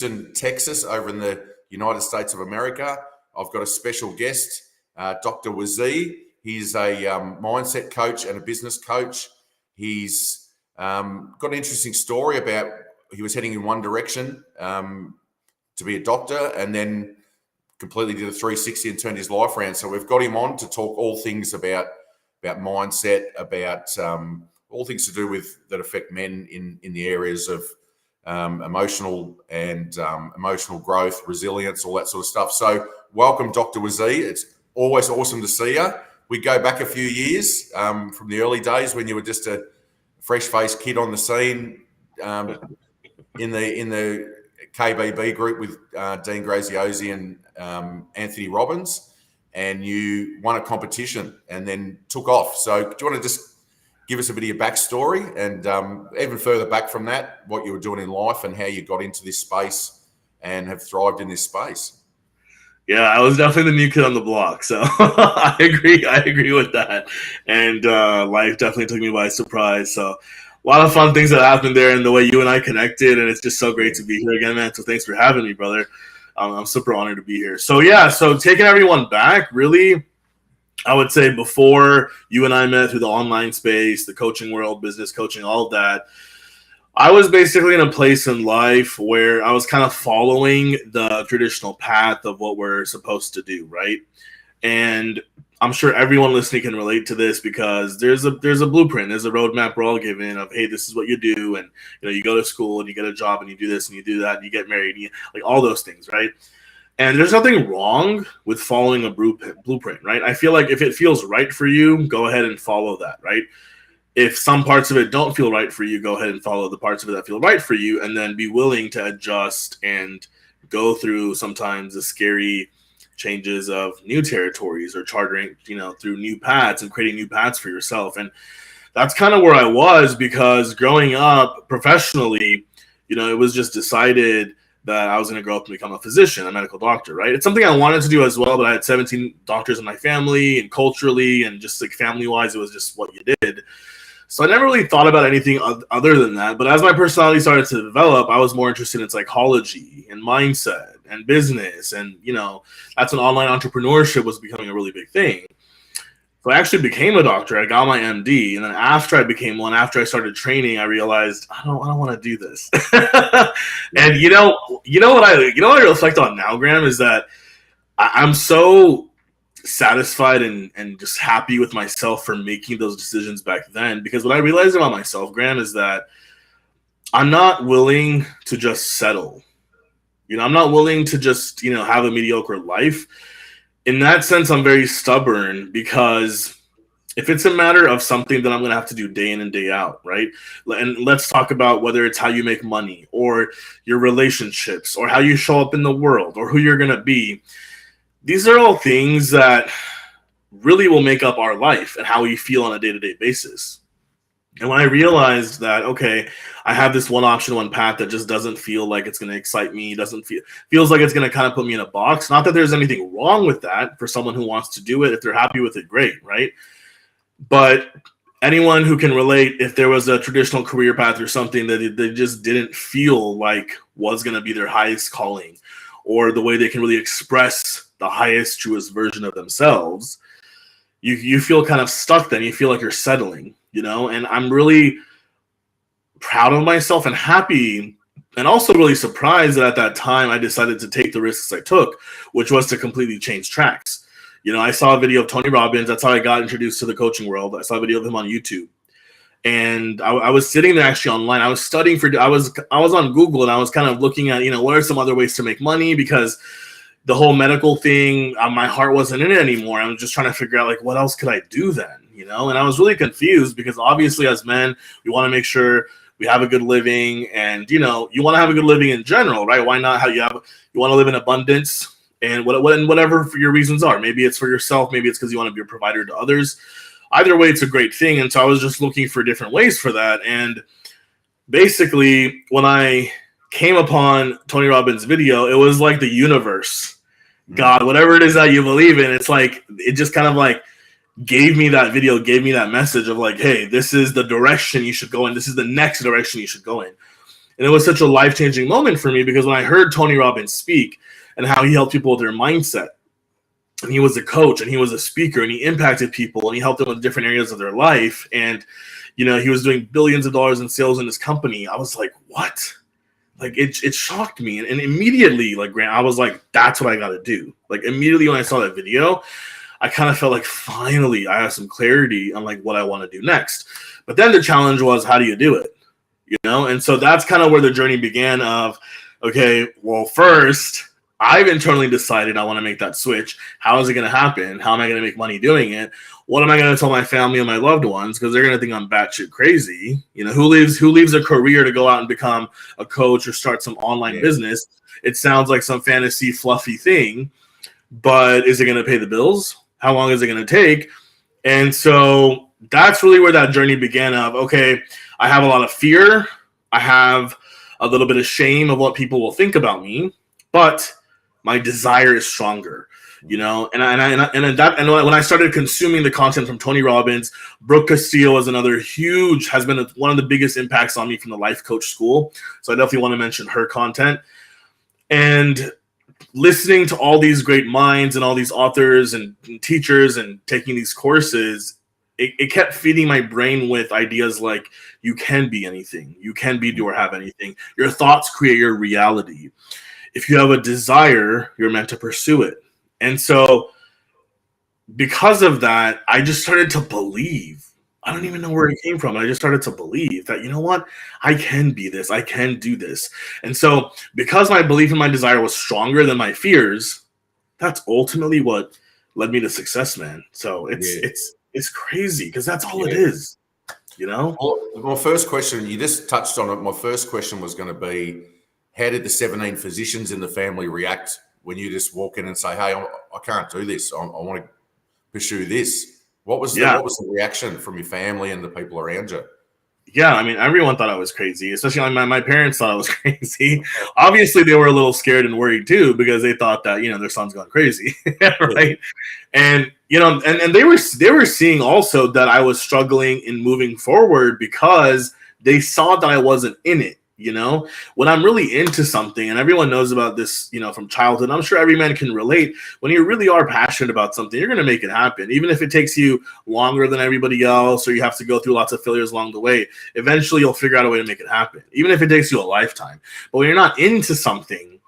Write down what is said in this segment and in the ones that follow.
in Texas, over in the United States of America. I've got a special guest, Dr. Wazee. He's a mindset coach and a business coach. He's got an interesting story about he was heading in one direction to be a doctor, and then completely did a 360 and turned his life around. So we've got him on to talk all things about mindset, about all things to do with that affect men in the areas of emotional and emotional growth, resilience, all that sort of stuff. So welcome, Dr. Wazee. It's always awesome to see you. We go back a few years from the early days when you were just a fresh-faced kid on the scene in the KBB group with Dean Graziosi and Anthony Robbins, and you won a competition and then took off. So do you want to just give us a bit of your backstory and even further back from that, what you were doing in life and how you got into this space and have thrived in this space? Yeah, I was definitely the new kid on the block, so I agree with that. And life definitely took me by surprise. So a lot of fun things that happened there, and the way you and I connected, and it's just so great to be here again, man. So thanks for having me, brother. I'm super honored to be here. So so taking everyone back, really, I would say before you and I met through the online space, the coaching world, business coaching, all of that, I was basically in a place in life where I was kind of following the traditional path of what we're supposed to do, right? And I'm sure everyone listening can relate to this because there's a blueprint, there's a roadmap we're all given of, hey, this is what you do, and you go to school and you get a job and you do this and you do that and you get married, and like all those things, right? And there's nothing wrong with following a blueprint, right? I feel like if it feels right for you, go ahead and follow that, right? If some parts of it don't feel right for you, go ahead and follow the parts of it that feel right for you, and then be willing to adjust and go through sometimes the scary changes of new territories or chartering, through new paths and creating new paths for yourself. And that's kind of where I was, because growing up professionally, it was just decided that I was going to grow up and become a physician, a medical doctor, right? It's something I wanted to do as well, but I had 17 doctors in my family, and culturally and just like family-wise, it was just what you did. So I never really thought about anything other than that. But as my personality started to develop, I was more interested in psychology and mindset and business. And, that's when online entrepreneurship was becoming a really big thing. So I actually became a doctor. I got my MD. And then after I became one, after I started training, I realized I don't want to do this. And what I reflect on now, Graham, is that I'm so satisfied and just happy with myself for making those decisions back then. Because what I realized about myself, Graham, is that I'm not willing to just settle. I'm not willing to just, have a mediocre life. In that sense, I'm very stubborn, because if it's a matter of something that I'm going to have to do day in and day out, right? And let's talk about whether it's how you make money or your relationships or how you show up in the world or who you're going to be. These are all things that really will make up our life and how we feel on a day-to-day basis. And when I realized that, okay, I have this one option, one path that just doesn't feel like it's going to excite me, feels like it's going to kind of put me in a box. Not that there's anything wrong with that for someone who wants to do it. If they're happy with it, great, right? But anyone who can relate, if there was a traditional career path or something that they just didn't feel like was going to be their highest calling, or the way they can really express the highest, truest version of themselves, you feel kind of stuck then. You feel like you're settling, and I'm really proud of myself and happy, and also really surprised that at that time I decided to take the risks I took, which was to completely change tracks. I saw a video of Tony Robbins. That's how I got introduced to the coaching world. I saw a video of him on YouTube. And I was sitting there actually online. I was studying I was on Google, and I was kind of looking at, what are some other ways to make money, because the whole medical thing, my heart wasn't in it anymore. I was just trying to figure out, like, what else could I do then, and I was really confused, because obviously as men, we want to make sure we have a good living, and, you want to have a good living in general, right? Why not? You want to live in abundance, and whatever your reasons are. Maybe it's for yourself. Maybe it's because you want to be a provider to others. Either way, it's a great thing. And so I was just looking for different ways for that. And basically, when I came upon Tony Robbins' video, it was like the universe, God, whatever it is that you believe in, it's like, it just kind of like gave me that video, gave me that message of like, hey, this is the direction you should go in. This is the next direction you should go in. And it was such a life-changing moment for me because when I heard Tony Robbins speak and how he helped people with their mindset, and he was a coach and he was a speaker and he impacted people and he helped them with different areas of their life. And, he was doing billions of dollars in sales in his company. I was like, what? Like it shocked me. And immediately, like, Grant, I was like, that's what I got to do. Like immediately when I saw that video, I kind of felt like finally I have some clarity on like what I want to do next. But then the challenge was, how do you do it? And so that's kind of where the journey began of, okay, well, first I've internally decided I want to make that switch. How is it going to happen? How am I going to make money doing it? What am I going to tell my family and my loved ones? Because they're going to think I'm batshit crazy. Who leaves a career to go out and become a coach or start some online business? It sounds like some fantasy fluffy thing, but is it going to pay the bills? How long is it going to take? And so that's really where that journey began of, okay, I have a lot of fear. I have a little bit of shame of what people will think about me, but my desire is stronger, and when I started consuming the content from Tony Robbins, Brooke Castillo is has been one of the biggest impacts on me from the Life Coach School. So I definitely want to mention her content. And listening to all these great minds and all these authors and teachers and taking these courses, it kept feeding my brain with ideas like you can be anything, you can be, do, or have anything. Your thoughts create your reality. If you have a desire, you're meant to pursue it. And so because of that, I just started to believe. I don't even know where it came from. I just started to believe that, you know what? I can be this. I can do this. And so because my belief and my desire was stronger than my fears, that's ultimately what led me to success, man. So it's crazy because that's all it is, Well, my first question, you just touched on it. My first question was going to be, how did the 17 physicians in the family react when you just walk in and say, hey, I can't do this. I want to pursue this. What was the reaction from your family and the people around you? Yeah, I mean, everyone thought I was crazy, especially like my parents thought I was crazy. Obviously, they were a little scared and worried too because they thought that, their son's gone crazy, right? And, and they were seeing also that I was struggling in moving forward because they saw that I wasn't in it. When I'm really into something, and everyone knows about this, from childhood, I'm sure every man can relate. When you really are passionate about something, you're going to make it happen. Even if it takes you longer than everybody else, or you have to go through lots of failures along the way, eventually you'll figure out a way to make it happen, even if it takes you a lifetime. But when you're not into something,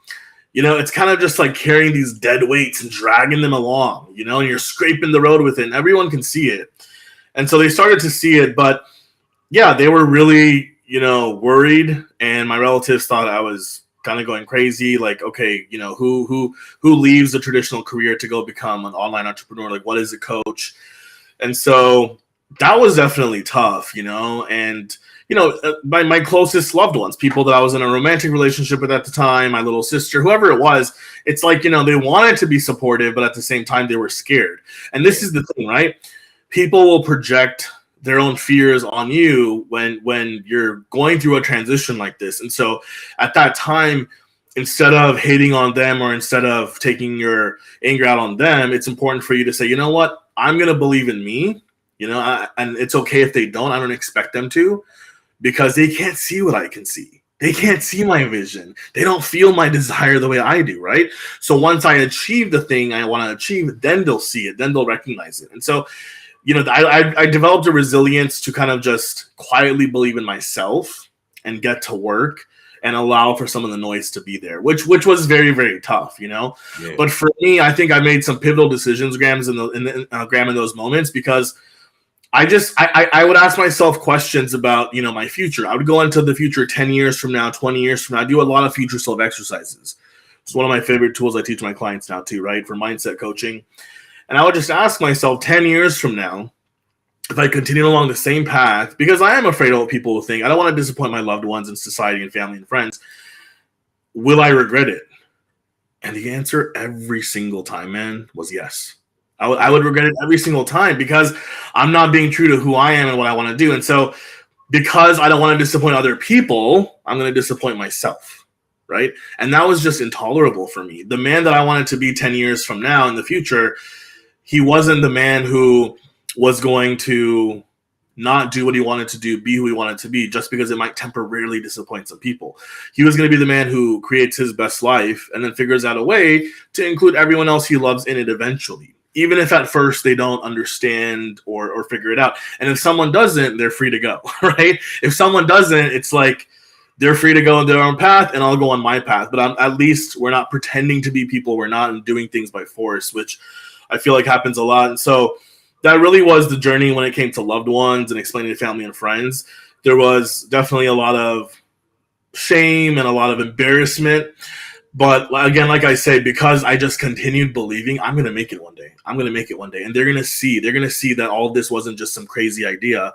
it's kind of just like carrying these dead weights and dragging them along, and you're scraping the road with it, and everyone can see it. And so they started to see it, but yeah, they were really worried, and my relatives thought I was kind of going crazy. Like, okay, who leaves the traditional career to go become an online entrepreneur? Like, what is a coach? And so that was definitely tough, and my closest loved ones, people that I was in a romantic relationship with at the time, my little sister, whoever it was, it's like, they wanted to be supportive, but at the same time they were scared. And this is the thing, right? People will project their own fears on you when you're going through a transition like this. And so at that time, instead of hating on them or instead of taking your anger out on them, it's important for you to say, you know what, I'm going to believe in me, and it's okay if they don't. I don't expect them to, because they can't see what I can see. They can't see my vision. They don't feel my desire the way I do, right? So once I achieve the thing I want to achieve, then they'll see it, then they'll recognize it. And so I developed a resilience to kind of just quietly believe in myself and get to work and allow for some of the noise to be there, which was very, very tough, Yeah. But for me, I think I made some pivotal decisions, Graham, in those moments, because I would ask myself questions about, my future. I would go into the future 10 years from now, 20 years from now. I do a lot of future self exercises. It's one of my favorite tools I teach my clients now too, right? For mindset coaching. And I would just ask myself 10 years from now, if I continue along the same path, because I am afraid of what people will think. I don't want to disappoint my loved ones and society and family and friends. Will I regret it? And the answer every single time, man, was yes. I would regret it every single time because I'm not being true to who I am and what I want to do. And so because I don't want to disappoint other people, I'm going to disappoint myself, right? And that was just intolerable for me. The man that I wanted to be 10 years from now in the future, he wasn't the man who was going to not do what he wanted to do, be who he wanted to be, just because it might temporarily disappoint some people. He was going to be the man who creates his best life and then figures out a way to include everyone else he loves in it eventually, even if at first they don't understand or figure it out. And if someone doesn't, they're free to go, right? If someone doesn't, it's like they're free to go on their own path and I'll go on my path. But at least we're not pretending to be people. We're not doing things by force, which I feel like happens a lot. And so that really was the journey when it came to loved ones and explaining to family and friends. There was definitely a lot of shame and a lot of embarrassment. But again, like I say, because I just continued believing, I'm going to make it one day. I'm going to make it one day. And they're going to see that all of this wasn't just some crazy idea.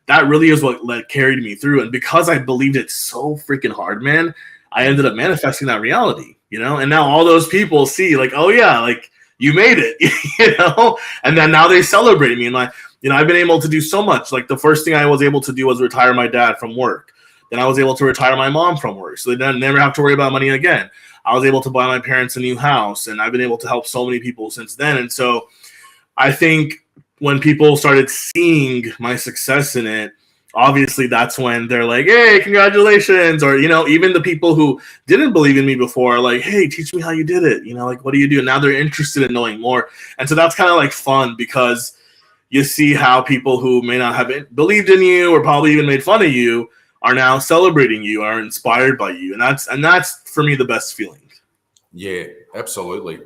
That really is what carried me through. And because I believed it so freaking hard, man, I ended up manifesting that reality, And now all those people see like, oh yeah, like, you made it, and then now they celebrate me. And I've been able to do so much. Like the first thing I was able to do was retire my dad from work. Then I was able to retire my mom from work. So they didn't never have to worry about money again. I was able to buy my parents a new house, and I've been able to help so many people since then. And so I think when people started seeing my success in it, obviously that's when they're like, hey, congratulations. Or, even the people who didn't believe in me before are like, hey, teach me how you did it. Like, what do you do? And now they're interested in knowing more. And so that's kind of like fun because you see how people who may not have believed in you or probably even made fun of you are now celebrating you, are inspired by you. And that's for me, the best feeling. Yeah, absolutely.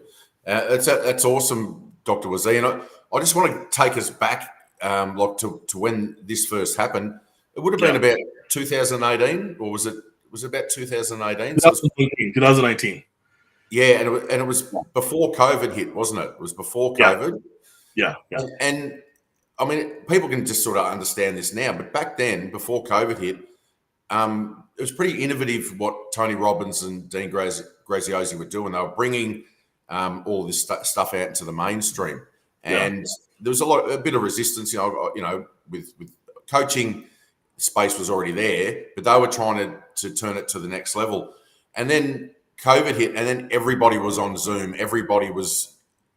That's awesome, Dr. Wazee. And I just want to take us back to when this first happened. It would have been about 2018, or was it about 2018? 2019. Yeah, and it was before COVID hit, wasn't it? It was before COVID. Yeah. And I mean, people can just sort of understand this now, but back then, before COVID hit, it was pretty innovative what Tony Robbins and Dean Graziosi were doing. They were bringing all this stuff out into the mainstream. And there was a bit of resistance, with coaching. Space was already there, but they were trying to turn it to the next level. And then COVID hit, and then everybody was on Zoom, everybody was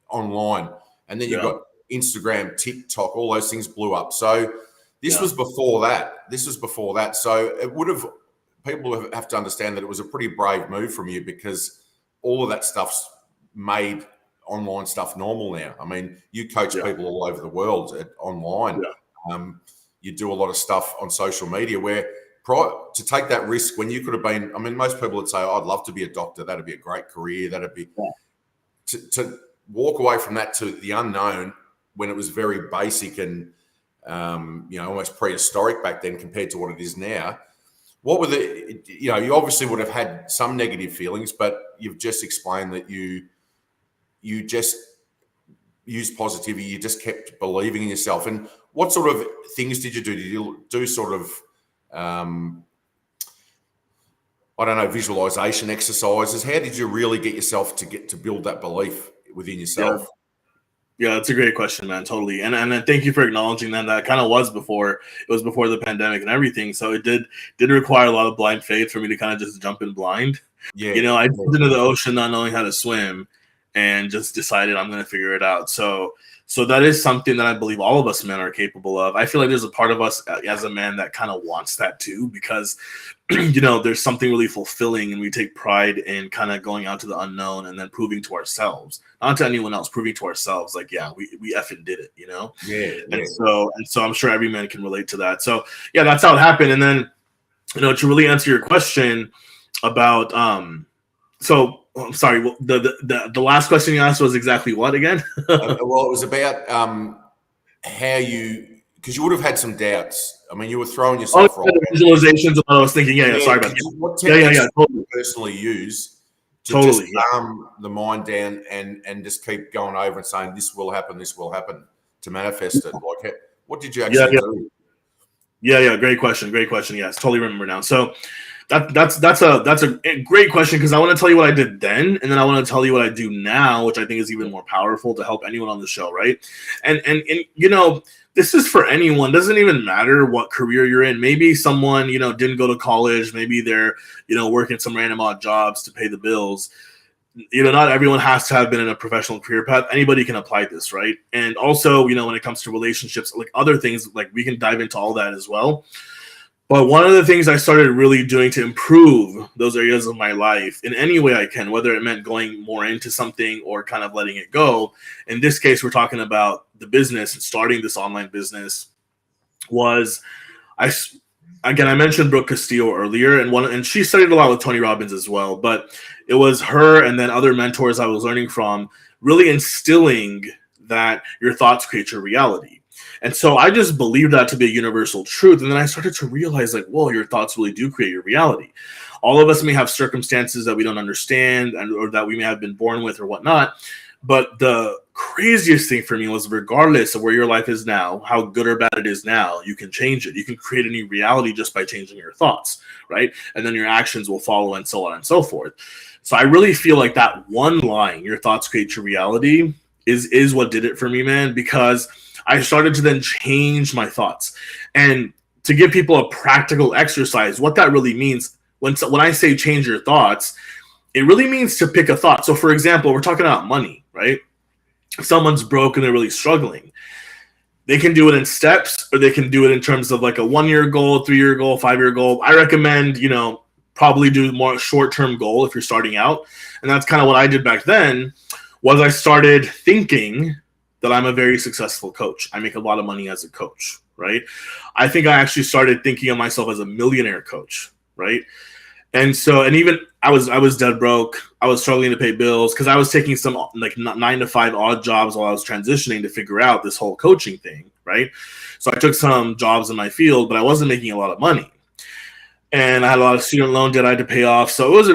online, and then you've got Instagram, TikTok, all those things blew up. So this was before that. So people have to understand that it was a pretty brave move from you, because all of that stuff's made online stuff normal now. I mean, you coach people all over the world online. You do a lot of stuff on social media where to take that risk when you could have been, I mean, most people would say, oh, I'd love to be a doctor. That'd be a great career. That'd be to walk away from that to the unknown when it was very basic and, almost prehistoric back then compared to what it is now. What were you obviously would have had some negative feelings, but you've just explained that you just used positivity. You just kept believing in yourself. And what sort of things did you do? Did you do sort of, visualization exercises? How did you really get yourself to build that belief within yourself? Yeah, that's a great question, man. Totally. And thank you for acknowledging that. That kind of was before the pandemic and everything. So it did require a lot of blind faith for me to kind of just jump in blind. Yeah. I jumped into the ocean not knowing how to swim and just decided I'm going to figure it out. So that is something that I believe all of us men are capable of. I feel like there's a part of us as a man that kind of wants that too, because, there's something really fulfilling, and we take pride in kind of going out to the unknown and then proving to ourselves, not to anyone else, proving to ourselves, like, we effing did it, And so I'm sure every man can relate to that. So that's how it happened. And then, to really answer your question about, so I'm sorry, the last question you asked was exactly what again? Well, it was about how because you would have had some doubts. I mean, you were throwing yourself right. Visualizations. I was thinking, sorry about that. What techniques do you personally use to just calm the mind down and just keep going over and saying, this will happen to manifest it? Like, what did you actually do? Yeah. Great question. Yes, totally remember now. So that's a great question, because I want to tell you what I did then, and then I want to tell you what I do now, which I think is even more powerful to help anyone on the show, right? And this is for anyone. Doesn't even matter what career you're in. Maybe someone didn't go to college. Maybe they're working some random odd jobs to pay the bills. not everyone has to have been in a professional career path. Anybody can apply this, right? And also, when it comes to relationships, like other things, like we can dive into all that as well. But one of the things I started really doing to improve those areas of my life in any way I can, whether it meant going more into something or kind of letting it go. In this case, we're talking about the business and starting this online business. Was I mentioned Brooke Castillo earlier, and she studied a lot with Tony Robbins as well. But it was her and then other mentors I was learning from really instilling that your thoughts create your reality. And so I just believed that to be a universal truth. And then I started to realize, like, whoa, your thoughts really do create your reality. All of us may have circumstances that we don't understand or that we may have been born with or whatnot. But the craziest thing for me was, regardless of where your life is now, how good or bad it is now, you can change it. You can create a new reality just by changing your thoughts, right? And then your actions will follow, and so on and so forth. So I really feel like that one line, your thoughts create your reality, is what did it for me, man, because I started to then change my thoughts. And to give people a practical exercise, what that really means, when I say change your thoughts, it really means to pick a thought. So for example, we're talking about money, right? If someone's broke and they're really struggling, they can do it in steps, or they can do it in terms of like a 1-year goal, 3-year goal, 5-year goal. I recommend, probably do more short-term goal if you're starting out. And that's kind of what I did back then. Was I started thinking that I'm a very successful coach. I make a lot of money as a coach, right? I think I actually started thinking of myself as a millionaire coach, right? And even I was dead broke. I was struggling to pay bills because I was taking some like 9 to 5 odd jobs while I was transitioning to figure out this whole coaching thing, right? So I took some jobs in my field, but I wasn't making a lot of money. And I had a lot of student loan debt I had to pay off. So it was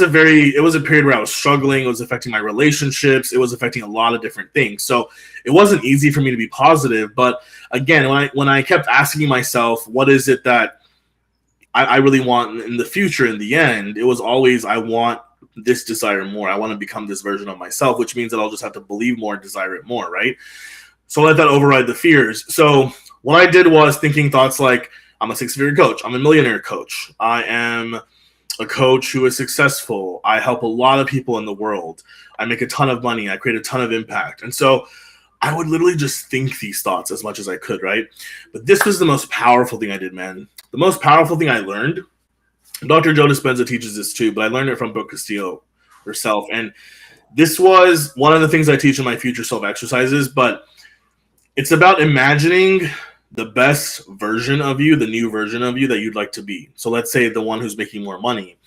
a period where I was struggling. It was affecting my relationships. It was affecting a lot of different things. So it wasn't easy for me to be positive. But again, when I kept asking myself, what is it that I really want in the future, in the end, it was always, I want this, desire more. I want to become this version of myself, which means that I'll just have to believe more and desire it more, right? So let that override the fears. So what I did was thinking thoughts like, I'm a 6-figure coach. I'm a millionaire coach. I am a coach who is successful. I help a lot of people in the world. I make a ton of money. I create a ton of impact. And so I would literally just think these thoughts as much as I could, right? But this was the most powerful thing I did, man. The most powerful thing I learned, Dr. Joe Dispenza teaches this too, but I learned it from Brooke Castillo herself. And this was one of the things I teach in my future self exercises, but it's about imagining the best version of you, the new version of you that you'd like to be. So let's say the one who's making more money.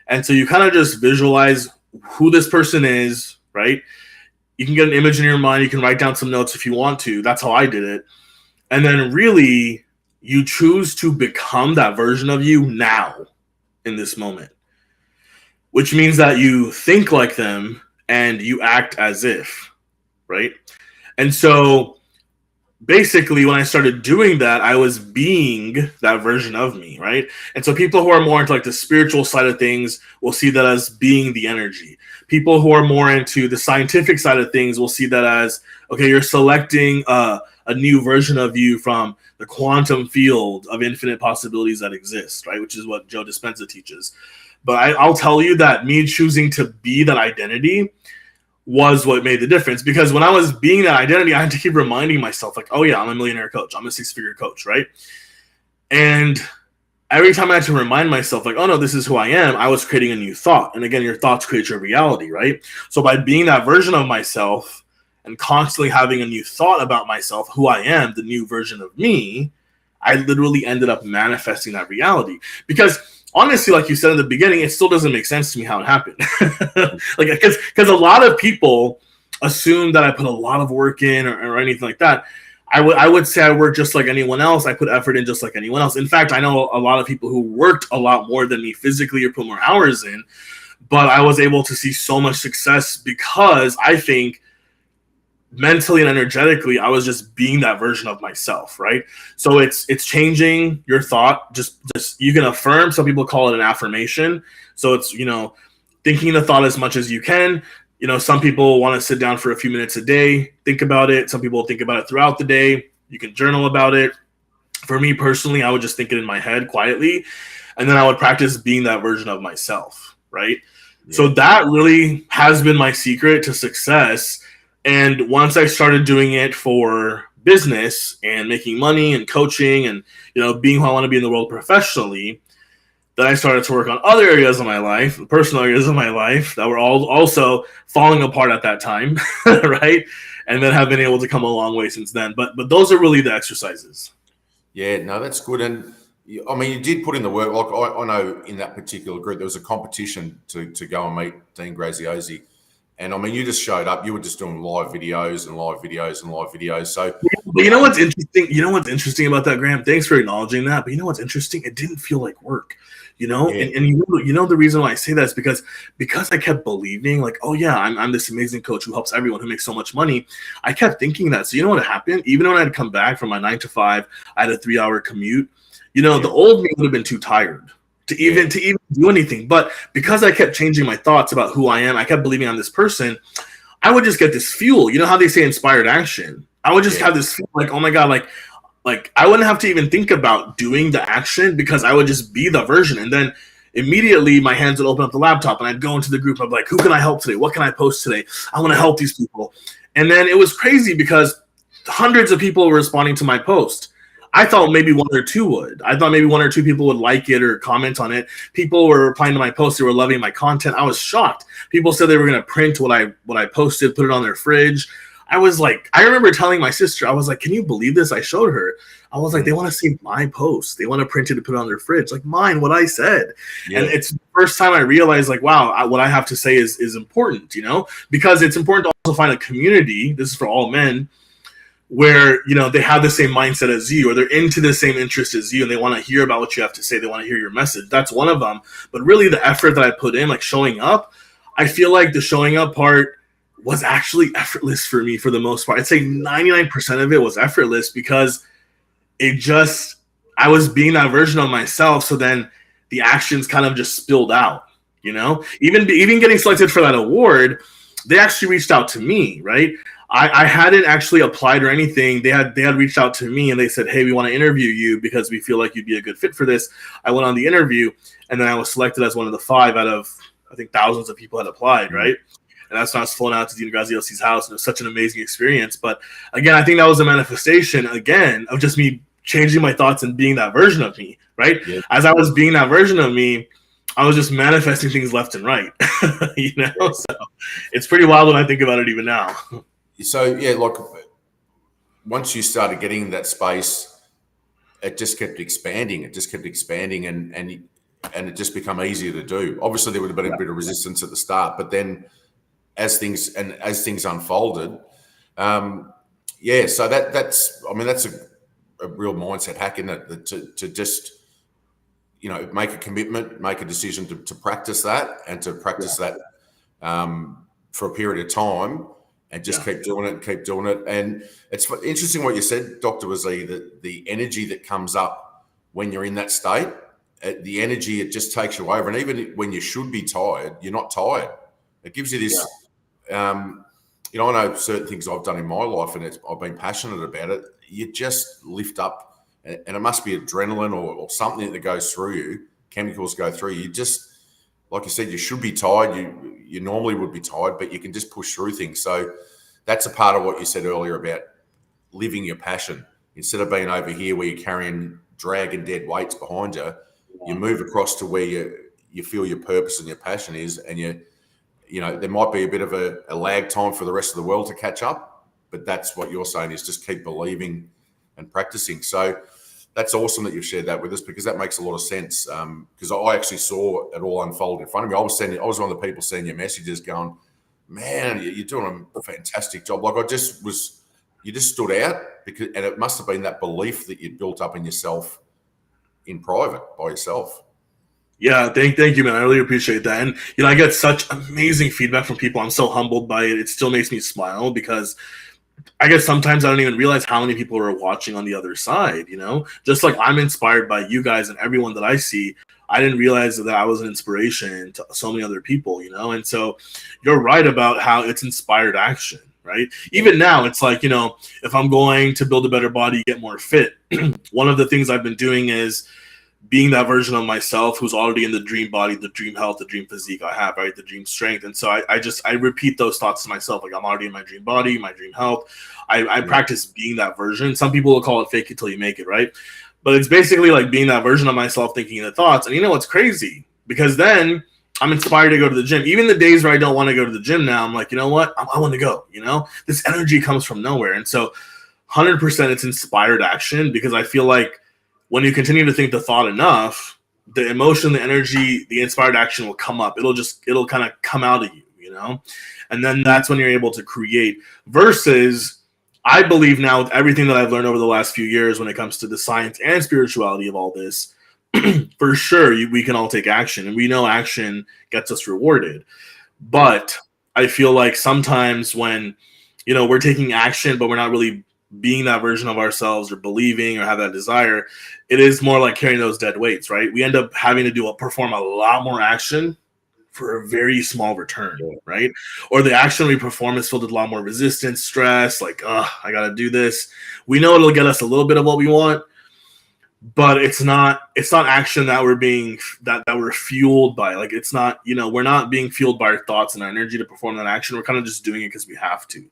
And so you kind of just visualize who this person is, right? You can get an image in your mind. You can write down some notes if you want to. That's how I did it. And then really, you choose to become that version of you now in this moment, which means that you think like them and you act as if, right? And so basically, when I started doing that, I was being that version of me, right? And so people who are more into like the spiritual side of things will see that as being the energy. People who are more into the scientific side of things will see that as, okay, you're selecting a new version of you from the quantum field of infinite possibilities that exist, right? Which is what Joe Dispenza teaches. But I'll tell you that me choosing to be that identity was what made the difference, because when I was being that identity, I had to keep reminding myself, like, oh yeah, I'm a millionaire coach. I'm a 6-figure coach, right? And every time I had to remind myself, like, oh no, this is who I am, I was creating a new thought. And again, your thoughts create your reality, right? So by being that version of myself and constantly having a new thought about myself, who I am, the new version of me, I literally ended up manifesting that reality. Because honestly, like you said in the beginning, it still doesn't make sense to me how it happened. Like, because a lot of people assume that I put a lot of work in or anything like that. I would say I work just like anyone else. I put effort in just like anyone else. In fact, I know a lot of people who worked a lot more than me physically or put more hours in, but I was able to see so much success because I think mentally and energetically, I was just being that version of myself, right? So it's changing your thought. Just you can affirm. Some people call it an affirmation. So it's, thinking the thought as much as you can. Some people want to sit down for a few minutes a day, think about it. Some people think about it throughout the day. You can journal about it. For me personally, I would just think it in my head quietly, and then I would practice being that version of myself, right? So that really has been my secret to success. And once I started doing it for business and making money and coaching and, being who I want to be in the world professionally, then I started to work on other areas of my life, personal areas of my life that were all also falling apart at that time, right? And then have been able to come a long way since then. But those are really the exercises. Yeah, no, that's good. And I mean, you did put in the work. Like I know in that particular group, there was a competition to go and meet Dean Graziosi. And I mean, you just showed up. You were just doing live videos and live videos and live videos. So, but you know what's interesting? You know what's interesting about that, Graham? Thanks for acknowledging that. But you know what's interesting? It didn't feel like work. Yeah. And the reason why I say that is because I kept believing, like, oh yeah, I'm this amazing coach who helps everyone, who makes so much money. I kept thinking that. So you know what happened? Even when I'd come back from my 9 to 5, I had a 3-hour commute. The old me would have been too tired to even do anything. But because I kept changing my thoughts about who I am, I kept believing on this person, I would just get this fuel. You know how they say inspired action? I would just have this feel like, oh my God, like I wouldn't have to even think about doing the action because I would just be the version. And then immediately my hands would open up the laptop and I'd go into the group. I'm like, who can I help today? What can I post today? I want to help these people. And then it was crazy because hundreds of people were responding to my post. I thought maybe 1 or 2 would. I thought maybe 1 or 2 people would like it or comment on it. People were replying to my post. They were loving my content. I was shocked. People said they were going to print what I posted, put it on their fridge. I was like, I remember telling my sister, I was like, can you believe this? I showed her. I was like, they want to see my post. They want to print it and put it on their fridge. Like mine, what I said. Yeah. And it's the first time I realized, like, wow, what I have to say is important, because it's important to also find a community. This is for all men, where they have the same mindset as you, or they're into the same interest as you, and they want to hear about what you have to say. They want to hear your message. That's one of them. But really the effort that I put in, like showing up, I feel like the showing up part was actually effortless for me for the most part. I'd say 99% of it was effortless because I was being that version of myself. So then the actions kind of just spilled out, even getting selected for that award, they actually reached out to me, right? I hadn't actually applied or anything. They had reached out to me and they said, hey, we want to interview you because we feel like you'd be a good fit for this. I went on the interview and then I was selected as one of the 5 out of, I think, thousands of people had applied, right? And that's when I was flown out to Dean Graziosi's house, and it was such an amazing experience. But again, I think that was a manifestation, again, of just me changing my thoughts and being that version of me, right? Yeah. As I was being that version of me, I was just manifesting things left and right, So it's pretty wild when I think about it even now. So, yeah, like once you started getting in that space, it just kept expanding. It just kept expanding and it just become easier to do. Obviously, there would have been a bit of resistance at the start, but then as things unfolded, so that's a real mindset hack, isn't it? To just make a commitment, make a decision to practice that and to practice that for a period of time. And just keep doing it. And it's interesting what you said, Dr. Wazee, that the energy that comes up when you're in that state, the energy, it just takes you over. And even when you should be tired, you're not tired. It gives you this, I know certain things I've done in my life and I've been passionate about it. You just lift up and it must be adrenaline or something that goes through you, chemicals go through you. Just, like you said, you should be tired. You normally would be tired, but you can just push through things. So that's a part of what you said earlier about living your passion. Instead of being over here where you're carrying dragging dead weights behind you, you move across to where you feel your purpose and your passion is. And there might be a bit of a lag time for the rest of the world to catch up, but that's what you're saying is just keep believing and practicing. So that's awesome that you've shared that with us because that makes a lot of sense. Because I actually saw it all unfold in front of me. I was one of the people seeing your messages going, man, you're doing a fantastic job. Like you just stood out and it must have been that belief that you'd built up in yourself in private by yourself. Yeah, thank you, man. I really appreciate that. And, I get such amazing feedback from people. I'm so humbled by it. It still makes me smile because I guess sometimes I don't even realize how many people are watching on the other side, just like I'm inspired by you guys and everyone that I see. I didn't realize that I was an inspiration to so many other people, and so you're right about how it's inspired action, right? Even now it's like, if I'm going to build a better body, get more fit, one of the things I've been doing is being that version of myself who's already in the dream body, the dream health, the dream physique I have, right? The dream strength. And so I repeat those thoughts to myself. Like, I'm already in my dream body, my dream health. I practice being that version. Some people will call it fake it till you make it, right? But it's basically like being that version of myself, thinking the thoughts. And you know what's crazy? Because then I'm inspired to go to the gym. Even the days where I don't want to go to the gym now, I'm like, you know what? I want to go, This energy comes from nowhere. And so 100% it's inspired action, because I feel like when you continue to think the thought enough, the emotion, the energy, the inspired action will come up. It'll kind of come out of you, And then that's when you're able to create. Versus, I believe now, with everything that I've learned over the last few years when it comes to the science and spirituality of all this, for sure, we can all take action, and we know action gets us rewarded. But I feel like sometimes when, we're taking action, but we're not really being that version of ourselves or believing or have that desire, it is more like carrying those dead weights, right? We end up having to perform a lot more action for a very small return, right? Or the action we perform is filled with a lot more resistance, stress, like, I got to do this. We know it'll get us a little bit of what we want, but it's not action that we're fueled by. Like, it's not, we're not being fueled by our thoughts and our energy to perform that action. We're kind of just doing it because we have to.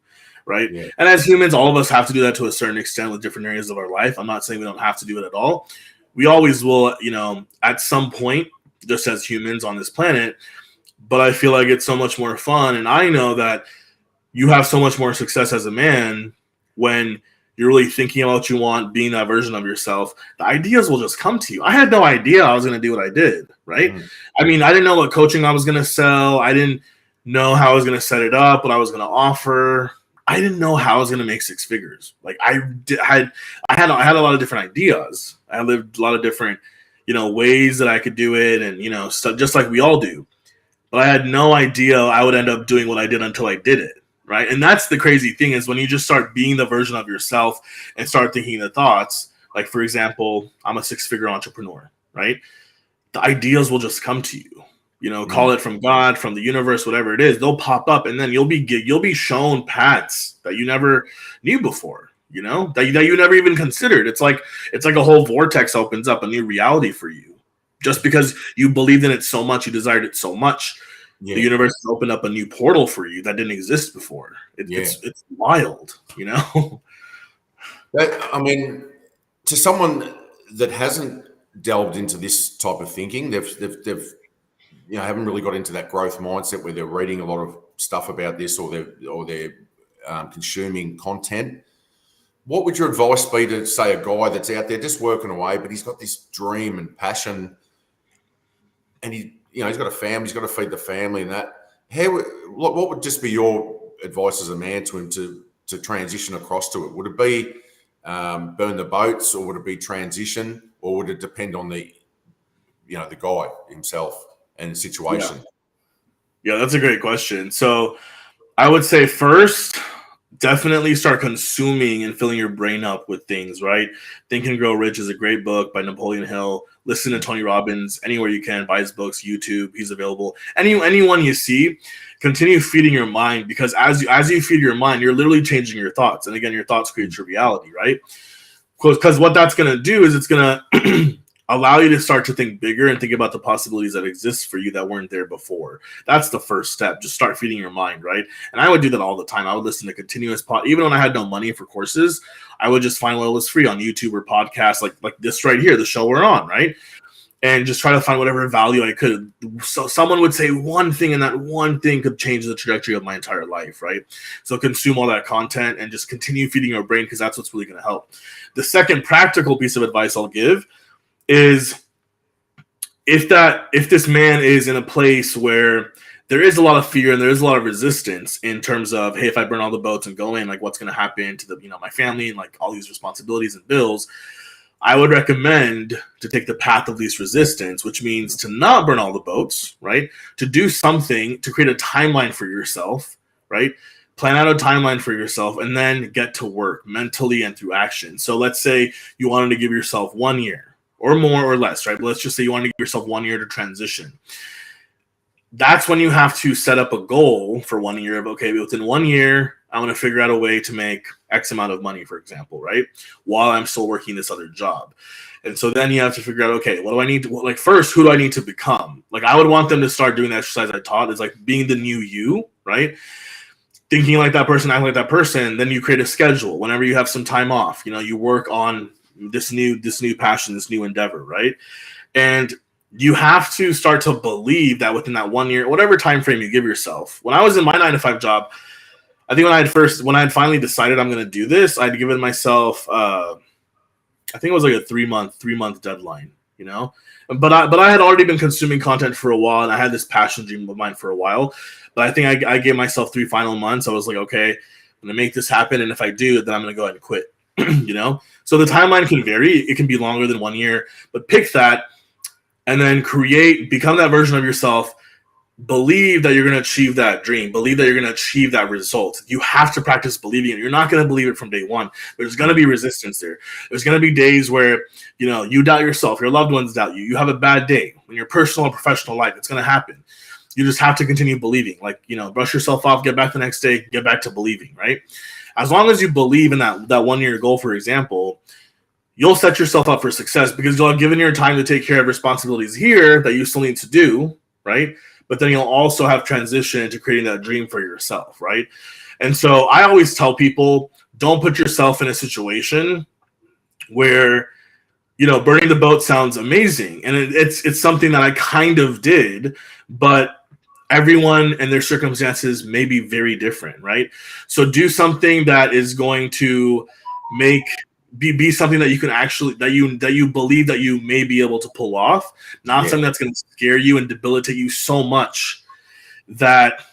Right. Yeah. And as humans, all of us have to do that to a certain extent with different areas of our life. I'm not saying we don't have to do it at all. We always will, at some point, just as humans on this planet. But I feel like it's so much more fun. And I know that you have so much more success as a man when you're really thinking about what you want, being that version of yourself. The ideas will just come to you. I had no idea I was going to do what I did. Right. Mm-hmm. I mean, I didn't know what coaching I was going to sell. I didn't know how I was going to set it up, what I was going to offer. I didn't know how I was going to make six figures. Like, I had a lot of different ideas. I lived a lot of different, ways that I could do it, and stuff, just like we all do. But I had no idea I would end up doing what I did until I did it, right? And that's the crazy thing, is when you just start being the version of yourself and start thinking the thoughts. Like, for example, I'm a six-figure entrepreneur, right? The ideas will just come to you. Call it from God, from the universe, whatever it is, they'll pop up, and then you'll be shown paths that you never knew before, that you never even considered. It's like a whole vortex opens up, a new reality for you, just because you believed in it so much, you desired it so much. Yeah. The universe has opened up a new portal for you that didn't exist before. It's wild, I mean, to someone that hasn't delved into this type of thinking, they've haven't really got into that growth mindset where they're reading a lot of stuff about this, or they're consuming content. What would your advice be to, say, a guy that's out there just working away, but he's got this dream and passion, and he's got a family, he's got to feed the family, and that? What would just be your advice as a man to him to transition across to it? Would it be burn the boats, or would it be transition, or would it depend on the guy himself and the situation? Yeah, that's a great question. So I would say, first, definitely start consuming and filling your brain up with things, right? Think and Grow Rich is a great book by Napoleon Hill. Listen to Tony Robbins anywhere you can. Buy his books, YouTube, he's available. Anyone you see, continue feeding your mind, because as you feed your mind, you're literally changing your thoughts. And again, your thoughts create your reality, right? Because what that's going to do is it's going to allow you to start to think bigger and think about the possibilities that exist for you that weren't there before. That's the first step. Just start feeding your mind, right? And I would do that all the time. I would listen to continuous even when I had no money for courses, I would just find what was free on YouTube or podcasts, like this right here, the show we're on, right? And just try to find whatever value I could. So someone would say one thing, and that one thing could change the trajectory of my entire life, right? So consume all that content and just continue feeding your brain, because that's what's really going to help. The second practical piece of advice I'll give is, if this man is in a place where there is a lot of fear and there is a lot of resistance in terms of, hey, if I burn all the boats and go in, like, what's going to happen to my family and like all these responsibilities and bills, I would recommend to take the path of least resistance, which means to not burn all the boats, right? To do something, to create a timeline for yourself, right? Plan out a timeline for yourself, and then get to work mentally and through action. So let's say you wanted to give yourself 1 year, or more or less, right? But let's just say you want to give yourself 1 year to transition. That's when you have to set up a goal for 1 year of, okay, within 1 year, I want to figure out a way to make X amount of money, for example, right? While I'm still working this other job. And so then you have to figure out, okay, what do I need to, like, first, who do I need to become? Like, I would want them to start doing the exercise I taught, is like being the new you, right? Thinking like that person, acting like that person. Then you create a schedule. Whenever you have some time off, you work on this new passion, this new endeavor, right? And you have to start to believe that within that 1 year, whatever time frame you give yourself. When I was in my 9-to-5 job, I think when I had finally decided I'm going to do this, I'd given myself, I think it was like a three month deadline, But I had already been consuming content for a while, and I had this passion dream of mine for a while. But I think I gave myself 3 final months. I was like, okay, I'm going to make this happen, and if I do, then I'm going to go ahead and quit. So the timeline can vary. It can be longer than 1 year, but pick that, and then become that version of yourself. Believe that you're going to achieve that dream. Believe that you're going to achieve that result. You have to practice believing it. You're not going to believe it from day one. There's going to be resistance there. There's going to be days where, you doubt yourself. Your loved ones doubt you. You have a bad day in your personal and professional life. It's going to happen. You just have to continue believing. Like, brush yourself off, get back the next day, get back to believing, right? As long as you believe in that 1 year goal, for example, you'll set yourself up for success, because you'll have given your time to take care of responsibilities here that you still need to do, right? But then you'll also have transition into creating that dream for yourself, right? And so I always tell people, don't put yourself in a situation where, burning the boat sounds amazing. And it's something that I kind of did, but everyone and their circumstances may be very different, right? So do something that is going to be something that you can actually, that you believe that you may be able to pull off, not something that's going to scare you and debilitate you so much that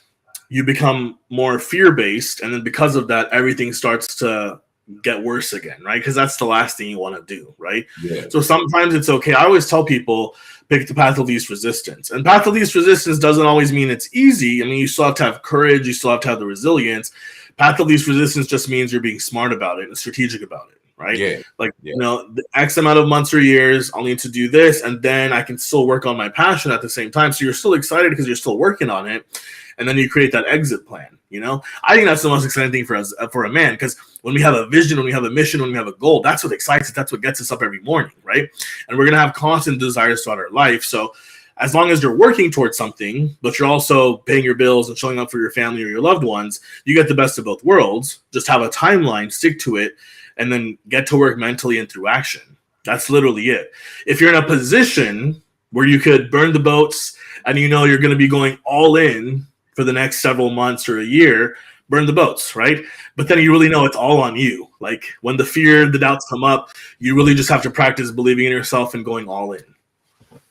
you become more fear-based, and then because of that, everything starts to get worse again, right? Because that's the last thing you want to do, right? Yeah. So sometimes it's okay. I always tell people, pick the path of least resistance. And path of least resistance doesn't always mean it's easy. I mean, you still have to have courage. You still have to have the resilience. Path of least resistance just means you're being smart about it and strategic about it, right? Yeah. Like, the X amount of months or years, I'll need to do this, and then I can still work on my passion at the same time. So you're still excited because you're still working on it. And then you create that exit plan, I think that's the most exciting thing for a man, because when we have a vision, when we have a mission, when we have a goal, that's what excites us. That's what gets us up every morning, right? And we're going to have constant desires throughout our life. So as long as you're working towards something, but you're also paying your bills and showing up for your family or your loved ones, you get the best of both worlds. Just have a timeline, stick to it, and then get to work mentally and through action. That's literally it. If you're in a position where you could burn the boats and you're going to be going all in for the next several months or a year, burn the boats, right? But then you really know it's all on you. Like, when the fear, the doubts come up, you really just have to practice believing in yourself and going all in.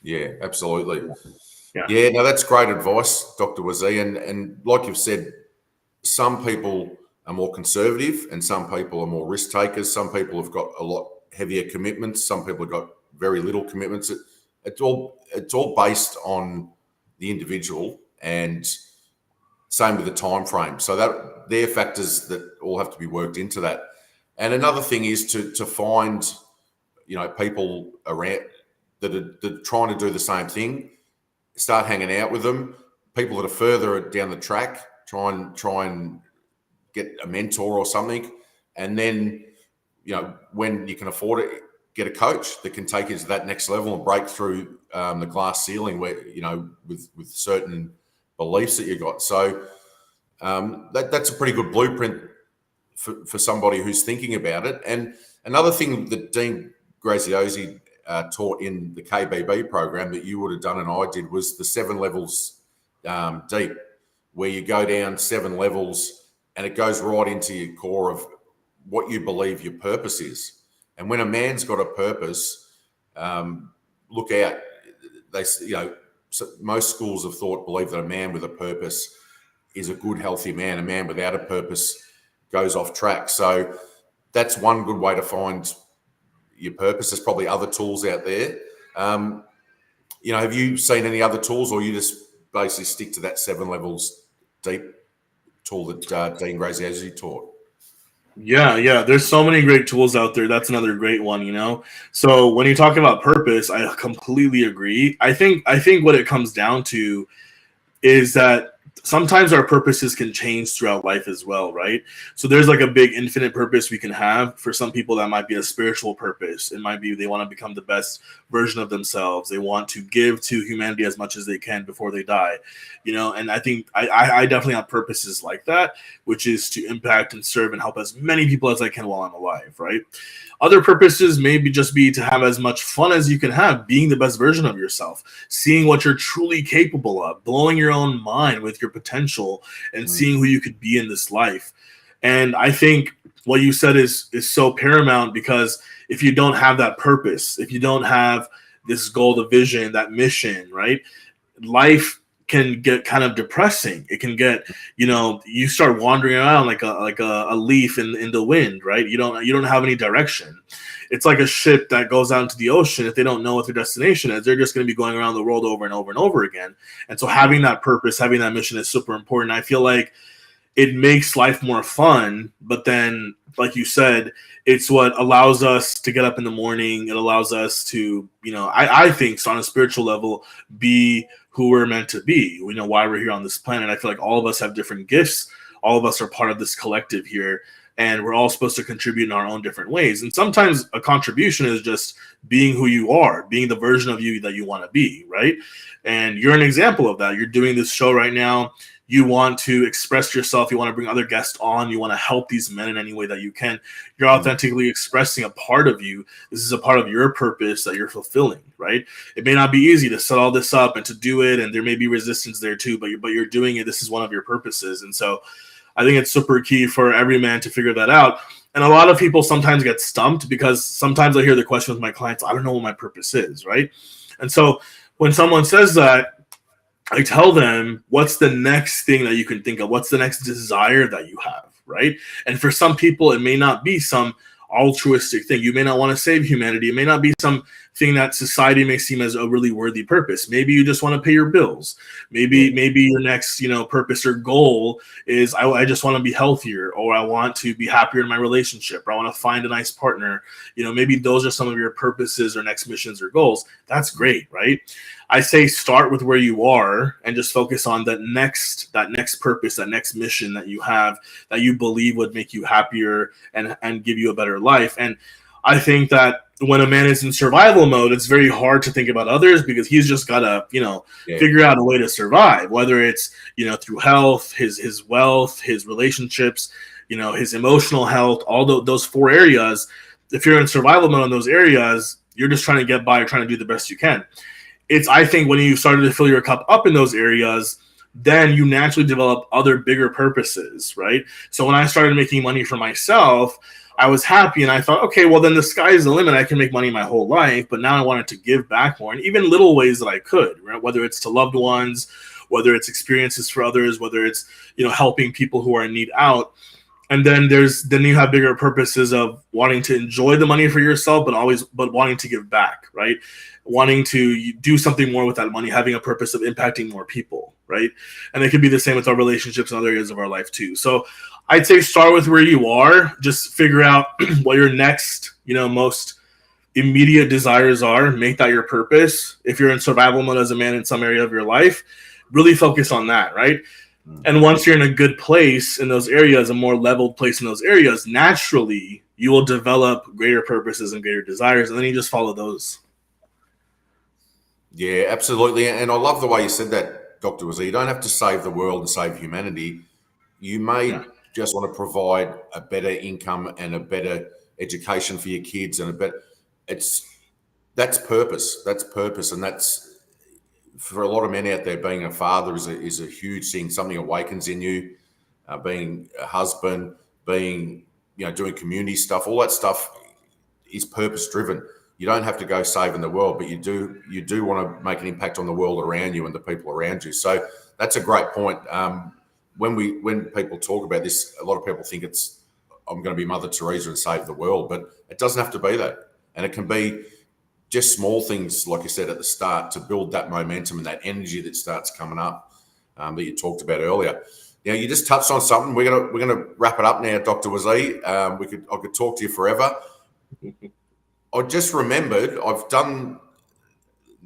Yeah, absolutely. Yeah. No, that's great advice, Dr. Wazee. And like you've said, some people are more conservative and some people are more risk takers. Some people have got a lot heavier commitments. Some people have got very little commitments. It's all based on the individual, and same with the time frame. So that they're factors that all have to be worked into that. And another thing is to find, people around that are trying to do the same thing. Start hanging out with them. People that are further down the track, try and get a mentor or something. And then, when you can afford it, get a coach that can take you to that next level and break through the glass ceiling where, with certain beliefs that you got. So that's a pretty good blueprint for somebody who's thinking about it. And another thing that Dean Graziosi taught in the KBB program that you would have done and I did was the 7 levels deep, where you go down 7 levels and it goes right into your core of what you believe your purpose is. And when a man's got a purpose, look out. Most schools of thought believe that a man with a purpose is a good, healthy man. A man without a purpose goes off track. So that's one good way to find your purpose. There's probably other tools out there. Have you seen any other tools, or you just basically stick to that 7 levels deep tool that Dean Graziosi taught? Yeah. There's so many great tools out there. That's another great one, So when you talk about purpose, I completely agree. I think what it comes down to is that sometimes our purposes can change throughout life as well, right? So there's like a big infinite purpose we can have. For some people, that might be a spiritual purpose. It might be they want to become the best version of themselves. They want to give to humanity as much as they can before they die, And I think I definitely have purposes like that, which is to impact and serve and help as many people as I can while I'm alive, right? Other purposes maybe just be to have as much fun as you can have, being the best version of yourself, seeing what you're truly capable of, blowing your own mind with your potential, and seeing who you could be in this life. And I think what you said is so paramount, because if you don't have that purpose, if you don't have this goal, the vision, that mission, right? Life can get kind of depressing. It can get, you start wandering around like a leaf in the wind, right? You don't have any direction. It's like a ship that goes out into the ocean. If they don't know what their destination is, they're just going to be going around the world over and over and over again. And so having that purpose, having that mission is super important. I feel like it makes life more fun, but then, like you said, it's what allows us to get up in the morning. It allows us to, I think, so on a spiritual level, be who we're meant to be. We know why we're here on this planet. I feel like all of us have different gifts. All of us are part of this collective here, and we're all supposed to contribute in our own different ways. And sometimes a contribution is just being who you are, being the version of you that you want to be, right? And you're an example of that. You're doing this show right now. You want to express yourself. You want to bring other guests on. You want to help these men in any way that you can. You're authentically expressing a part of you. This is a part of your purpose that you're fulfilling, right? It may not be easy to set all this up and to do it, and there may be resistance there too, but you're doing it. This is one of your purposes. And so I think it's super key for every man to figure that out. And a lot of people sometimes get stumped, because sometimes I hear the question with my clients, I don't know what my purpose is, right? And so when someone says that, I tell them, what's the next thing that you can think of? What's the next desire that you have, right? And for some people, it may not be some altruistic thing. You may not want to save humanity. It may not be something that society may seem as a really worthy purpose. Maybe you just want to pay your bills. Maybe your next, purpose or goal is I just want to be healthier, or I want to be happier in my relationship, or I want to find a nice partner. Maybe those are some of your purposes or next missions or goals. That's great, right? I say start with where you are and just focus on that next purpose, that next mission that you have, that you believe would make you happier and give you a better life. And I think that when a man is in survival mode, it's very hard to think about others, because he's just got to, figure out a way to survive, whether it's, through health, his wealth, his relationships, his emotional health, all those 4 areas. If you're in survival mode in those areas, you're just trying to get by, or trying to do the best you can. I think when you started to fill your cup up in those areas, then you naturally develop other bigger purposes, right? So when I started making money for myself, I was happy, and I thought, okay, well, then the sky is the limit. I can make money my whole life, but now I wanted to give back more, and even little ways that I could, right? Whether it's to loved ones, whether it's experiences for others, whether it's, helping people who are in need out. And then you have bigger purposes of wanting to enjoy the money for yourself, but wanting to give back, right? Wanting to do something more with that money, having a purpose of impacting more people, right? And it could be the same with our relationships and other areas of our life too. So I'd say start with where you are. Just figure out what your next, most immediate desires are. Make that your purpose. If you're in survival mode as a man in some area of your life, really focus on that, right? And once you're in a good place in those areas, a more leveled place in those areas, naturally you will develop greater purposes and greater desires, and then you just follow those. Yeah, absolutely. And I love the way you said that, Dr. Wazir. You don't have to save the world and save humanity. You may just want to provide a better income and a better education for your kids, and that's purpose. That's purpose. And that's, for a lot of men out there, being a father is a huge thing. Something awakens in you, being a husband, being, doing community stuff, all that stuff is purpose driven. You don't have to go saving the world, but you do want to make an impact on the world around you and the people around you. So that's a great point. When people talk about this, a lot of people think I'm going to be Mother Teresa and save the world, but it doesn't have to be that. And it can be just small things, like you said at the start, to build that momentum and that energy that starts coming up that you talked about earlier. You just touched on something. We're gonna wrap it up now, Dr. Wazir. I could talk to you forever. I just remembered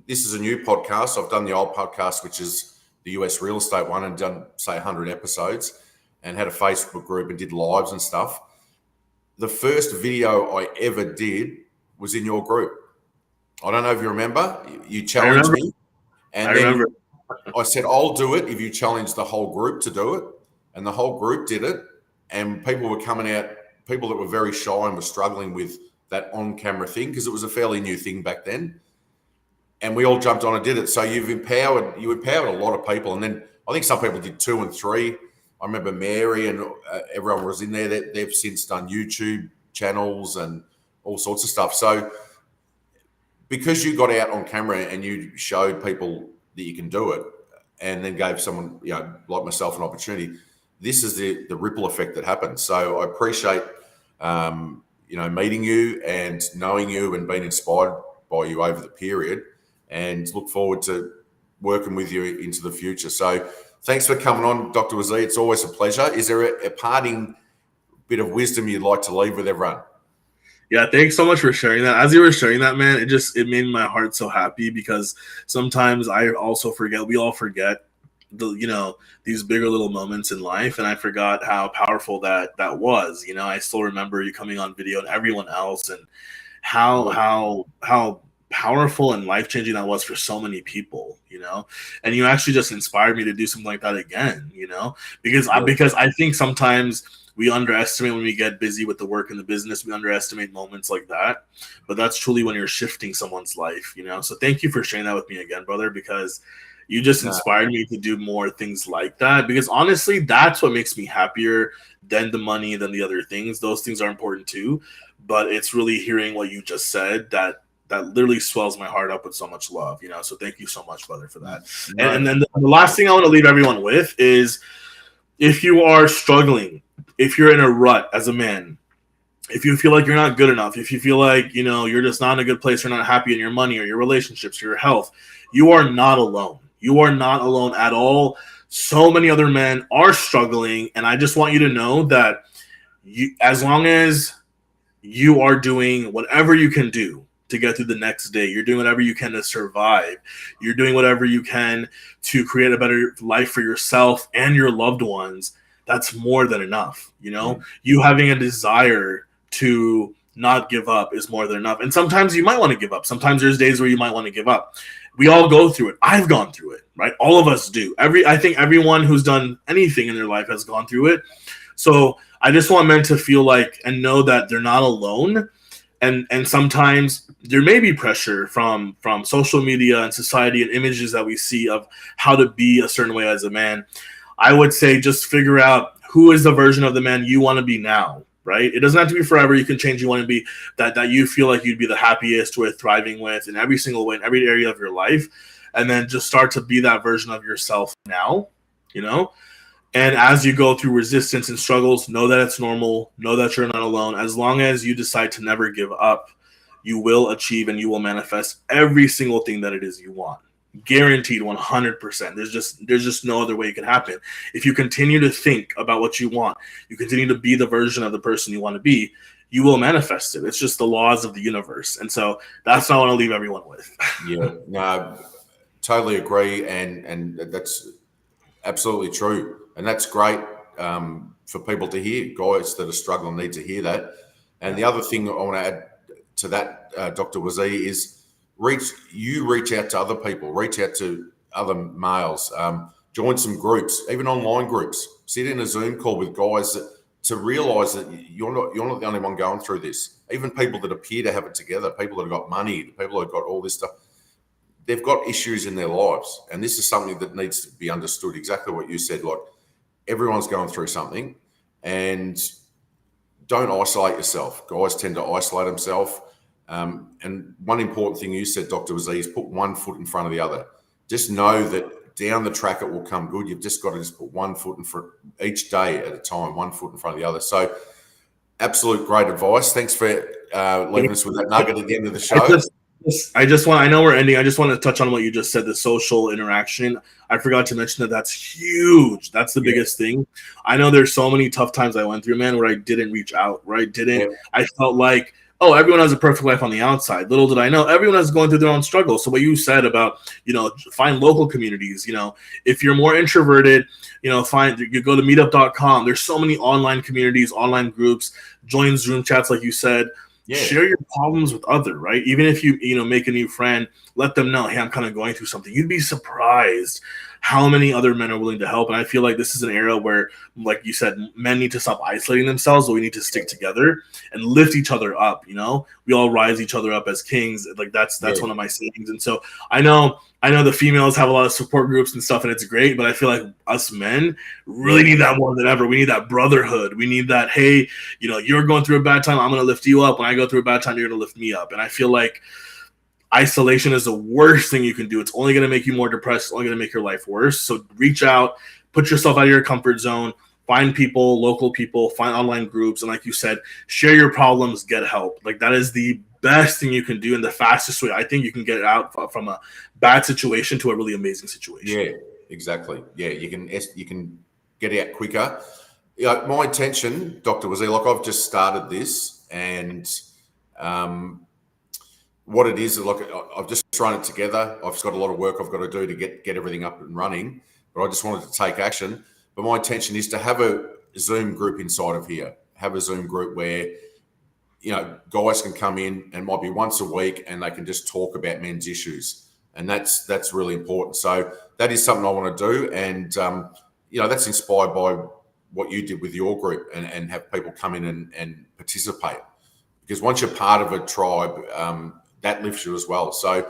this is a new podcast. I've done the old podcast, which is the US real estate one and done, say, 100 episodes and had a Facebook group and did lives and stuff. The first video I ever did was in your group. I don't know if you remember. You challenged me. And then I said, I'll do it if you challenge the whole group to do it. And the whole group did it. And people were coming out, people that were very shy and were struggling with that on-camera thing, because it was a fairly new thing back then. And we all jumped on and did it. So you empowered a lot of people. And then I think some people did 2 and 3. I remember Mary and everyone was in there. They've since done YouTube channels and all sorts of stuff. So because you got out on camera and you showed people that you can do it, and then gave someone, like myself, an opportunity, this is the ripple effect that happens. So I appreciate, meeting you and knowing you and being inspired by you over the period, and look forward to working with you into the future. So thanks for coming on, Dr. Wazee. It's always a pleasure. Is there a parting bit of wisdom you'd like to leave with everyone? Yeah, thanks so much for sharing that. As you were sharing that, man, it made my heart so happy, because sometimes I also forget, we all forget these bigger little moments in life, and I forgot how powerful that was. I still remember you coming on video and everyone else, and how powerful and life-changing that was for so many people, and you actually just inspired me to do something like that again, because I think sometimes we underestimate, when we get busy with the work and the business, we underestimate moments like that. But that's truly when you're shifting someone's life, So thank you for sharing that with me again, brother, because you just inspired me to do more things like that. Because honestly, that's what makes me happier than the money, than the other things. Those things are important too. But it's really hearing what you just said that literally swells my heart up with so much love, So thank you so much, brother, for that. Right. And then the last thing I want to leave everyone with is, if you are struggling, if you're in a rut as a man, if you feel like you're not good enough, if you feel like, you're just not in a good place, you're not happy in your money or your relationships or your health, you are not alone. You are not alone at all. So many other men are struggling. And I just want you to know that as long as you are doing whatever you can do to get through the next day, you're doing whatever you can to survive, you're doing whatever you can to create a better life for yourself and your loved ones, that's more than enough. You having a desire to not give up is more than enough. And sometimes you might want to give up. Sometimes there's days where you might want to give up. We all go through it. I've gone through it, right? All of us do. I think everyone who's done anything in their life has gone through it. So I just want men to feel like and know that they're not alone. And sometimes there may be pressure from social media and society and images that we see of how to be a certain way as a man. I would say just figure out who is the version of the man you want to be now, right? It doesn't have to be forever. You can change. You want to be that you feel like you'd be the happiest with, thriving with, in every single way, in every area of your life. And then just start to be that version of yourself now, And as you go through resistance and struggles, know that it's normal. Know that you're not alone. As long as you decide to never give up, you will achieve and you will manifest every single thing that it is you want. Guaranteed 100%. There's just no other way it can happen. If you continue to think about what you want, you continue to be the version of the person you want to be, you will manifest it. It's just the laws of the universe. And so that's what I want to leave everyone with. Yeah, no, totally agree. And that's absolutely true. And that's great for people to hear. Guys that are struggling need to hear that. And the other thing I want to add to that, Dr. Wazee, is reach out to other people, reach out to other males, join some groups, even online groups. Sit in a Zoom call with guys to realise that you're not the only one going through this. Even people that appear to have it together, people that have got money, people that have got all this stuff, they've got issues in their lives. And this is something that needs to be understood. Exactly what you said, like everyone's going through something, and don't isolate yourself. Guys tend to isolate themselves. And one important thing you said, Dr. Wazee, is put one foot in front of the other. Just know that down the track it will come good. You've just got to just put one foot in front each day at a time, one foot in front of the other. So absolute great advice. Thanks for leaving us with that nugget at the end of the show. I know we're ending. I just want to touch on what you just said, the social interaction. I forgot to mention that's huge. That's the biggest thing. I know there's so many tough times I went through, man, where I didn't reach out, where I felt like oh, everyone has a perfect life on the outside. Little did I know, everyone is going through their own struggles. So what you said about, find local communities, if you're more introverted, you go to meetup.com. There's so many online communities, online groups, join Zoom chats, like you said. Yeah, Share your problems with other, right? Even if you make a new friend, let them know, hey, I'm kind of going through something. You'd be surprised how many other men are willing to help. And I feel like this is an era where, like you said, men need to stop isolating themselves, but we need to stick together and lift each other up. We all rise each other up as kings. Like that's yeah, one of my sayings. And so I know the females have a lot of support groups and stuff, and it's great, but I feel like us men really need that more than ever. We need that brotherhood. We need that, hey, you're going through a bad time, I'm going to lift you up. When I go through a bad time, you're going to lift me up. And I feel like isolation is the worst thing you can do. It's only going to make you more depressed. It's only going to make your life worse. So reach out, put yourself out of your comfort zone, find people, local people, find online groups. And like you said, share your problems, get help. Like that is the best thing you can do and the fastest way I think you can get out from a bad situation to a really amazing situation. Yeah, exactly. Yeah, you can get out quicker. My intention, Dr. Wazee, like I've just started this, and what it is, like I've just thrown it together. I've just got a lot of work I've got to do to get everything up and running, but I just wanted to take action. But my intention is to have a Zoom group inside of here, have a Zoom group where, guys can come in and might be once a week and they can just talk about men's issues. And that's really important. So that is something I want to do. And, that's inspired by what you did with your group and have people come in and participate. Because once you're part of a tribe, that lifts you as well. So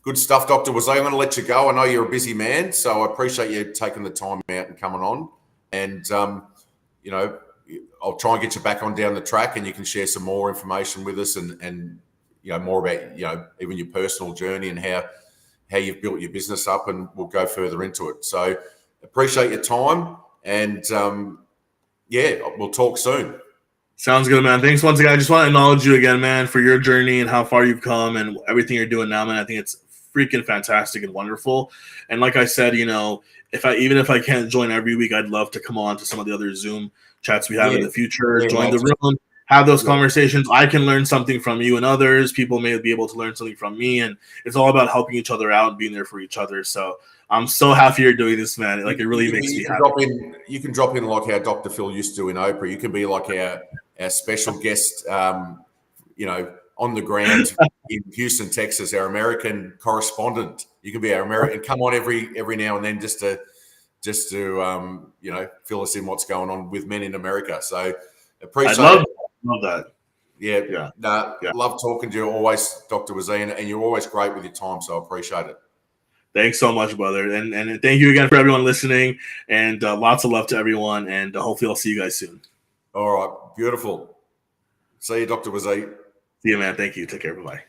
good stuff, Dr. Wazee. I'm going to let you go. I know you're a busy man, so I appreciate you taking the time out and coming on. And, I'll try and get you back on down the track and you can share some more information with us and more about, even your personal journey and how you've built your business up, and we'll go further into it. So appreciate your time and, we'll talk soon. Sounds good, man. Thanks once again. I just want to acknowledge you again, man, for your journey and how far you've come and everything you're doing now, man. I think it's freaking fantastic and wonderful. And like I said, if I can't join every week, I'd love to come on to some of the other Zoom chats we have in the future, join the room, have those conversations. I can learn something from you and others. People may be able to learn something from me, and it's all about helping each other out and being there for each other. So I'm so happy you're doing this, man. Like it really makes me happy. You can drop in like how Dr. Phil used to in Oprah. You can be like our special guest, on the ground in Houston, Texas, our American correspondent. You can be our American. Come on every now and then just to fill us in what's going on with men in America. So appreciate it. Love that. Yeah. Love talking to you always, Dr. Wazee, and you're always great with your time. So I appreciate it. Thanks so much, brother. And thank you again for everyone listening, and lots of love to everyone. And hopefully I'll see you guys soon. All right. Beautiful. See you, Dr. Wazee. See you, man. Thank you. Take care. Bye-bye.